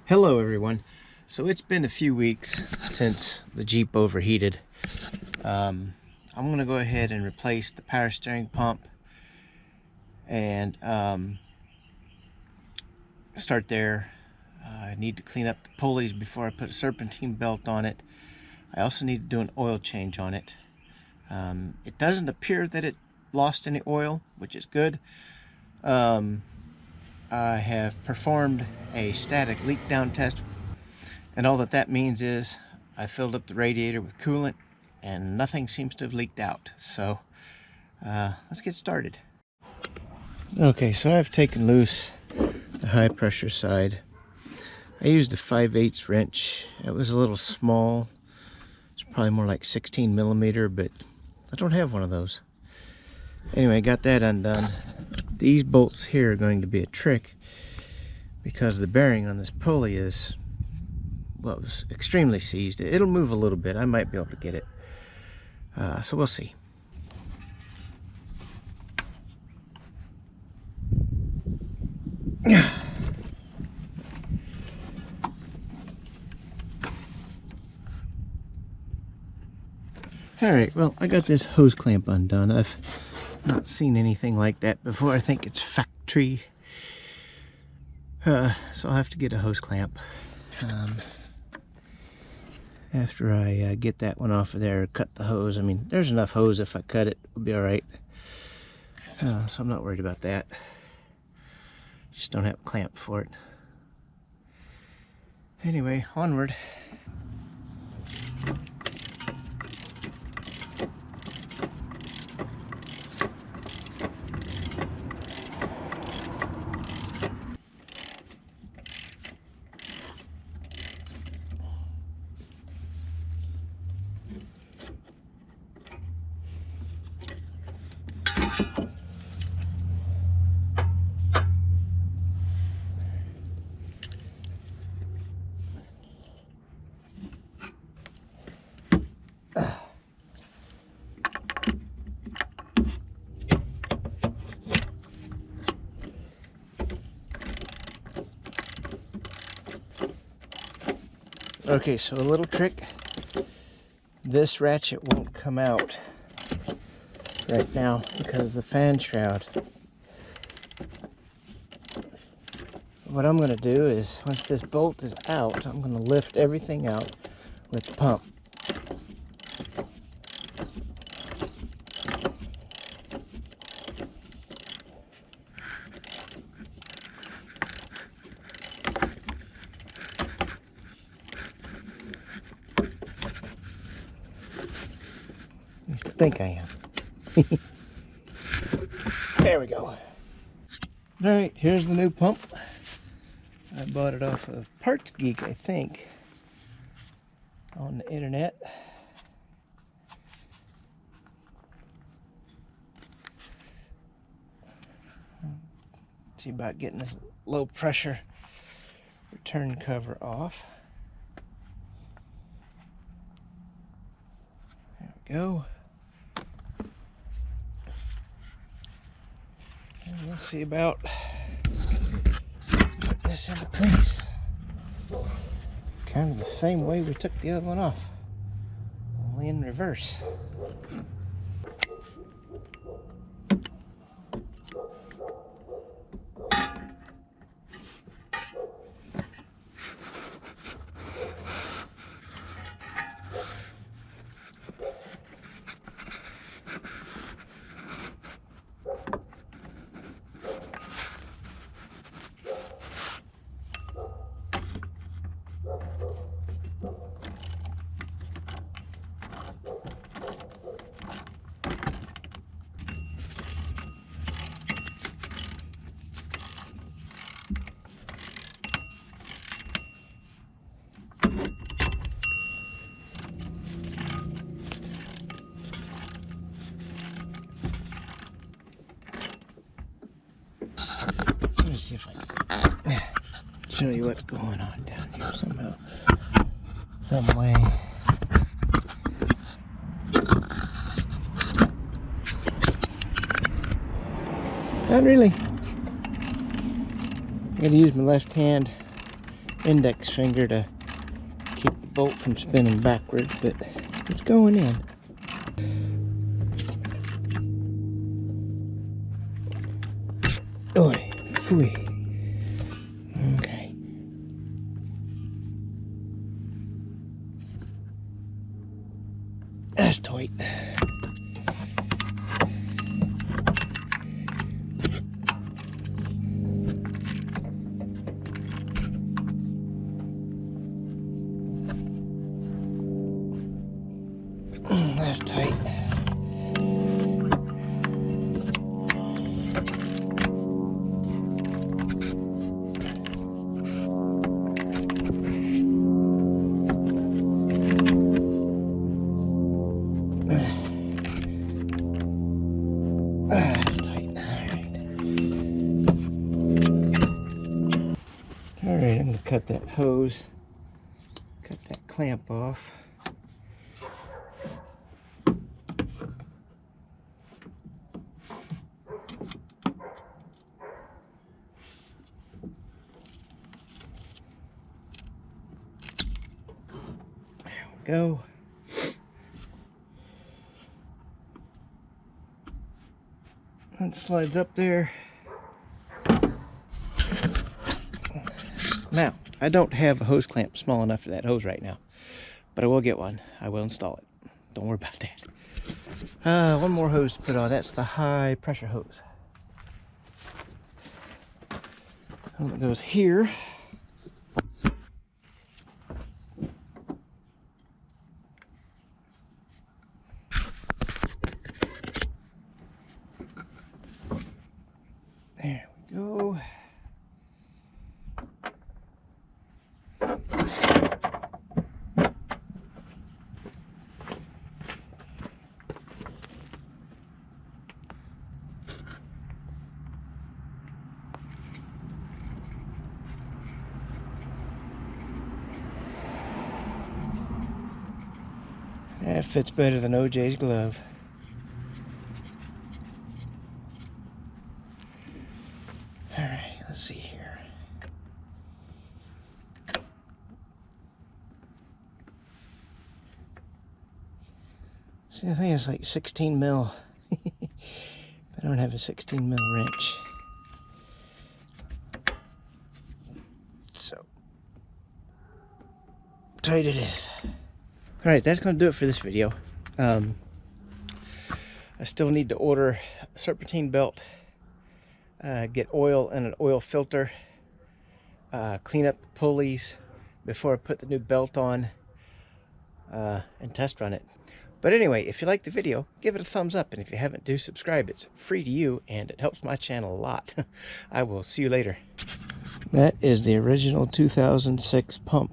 Hello everyone. So it's been a few weeks since the Jeep overheated. I'm going to go ahead and replace the power steering pump and start there. I need to clean up the pulleys before I put a serpentine belt on it. I also need to do an oil change on it. It doesn't appear that it lost any oil, which is good. I have performed a static leak down test, and all that means is I filled up the radiator with coolant and nothing seems to have leaked out. So let's get started. Okay, so I've taken loose the high pressure side. I used a 5/8 wrench. It was a little small. It's probably more like 16 millimeter, but I don't have one of those. Anyway, I got that undone. These bolts here are going to be a trick because the bearing on this pulley is, well, it was extremely seized. It'll move a little bit. I might be able to get it. So we'll see. Alright, well, I got this hose clamp undone. I've not seen anything like that before. I think it's factory. So I'll have to get a hose clamp. After I get that one off of there, cut the hose. I mean, there's enough hose. If I cut it, it'll be alright. So I'm not worried about that. Just don't have a clamp for it. Anyway, onward. Okay, so a little trick. This ratchet won't come out right now because the fan shroud. What I'm going to do is, once this bolt is out, I'm going to lift everything out with the pump. I think I am. There we go. Alright, here's the new pump. I bought it off of Parts Geek, I think, on the internet. See about getting this low pressure return cover off. There we go. And we'll see about put this into place. Kind of the same way we took the other one off, only in reverse. Let me see if I can show you what's going on down here somehow, some way. Not really. I gotta use my left hand index finger to keep the bolt from spinning backwards, but it's going in. Oi, phooey. Okay. That's tight. That's tight. That's tight. Alright, I'm going to cut that hose, cut that clamp off. Go. It slides up there. Now, I don't have a hose clamp small enough for that hose right now, but I will get one. I will install it. Don't worry about that. One more hose to put on. That's the high pressure hose. Well, it goes here. There we go. That fits better than OJ's glove. Alright, let's see here. See, I think it's like 16 mil. I don't have a 16 mil wrench. So tight it is. Alright, that's going to do it for this video. I still need to order a serpentine belt, get oil and an oil filter, clean up the pulleys before I put the new belt on, and test run it. But anyway, if you like the video, give it a thumbs up, and if you haven't, do subscribe. It's free to you, and it helps my channel a lot. I will see you later. That is the original 2006 pump.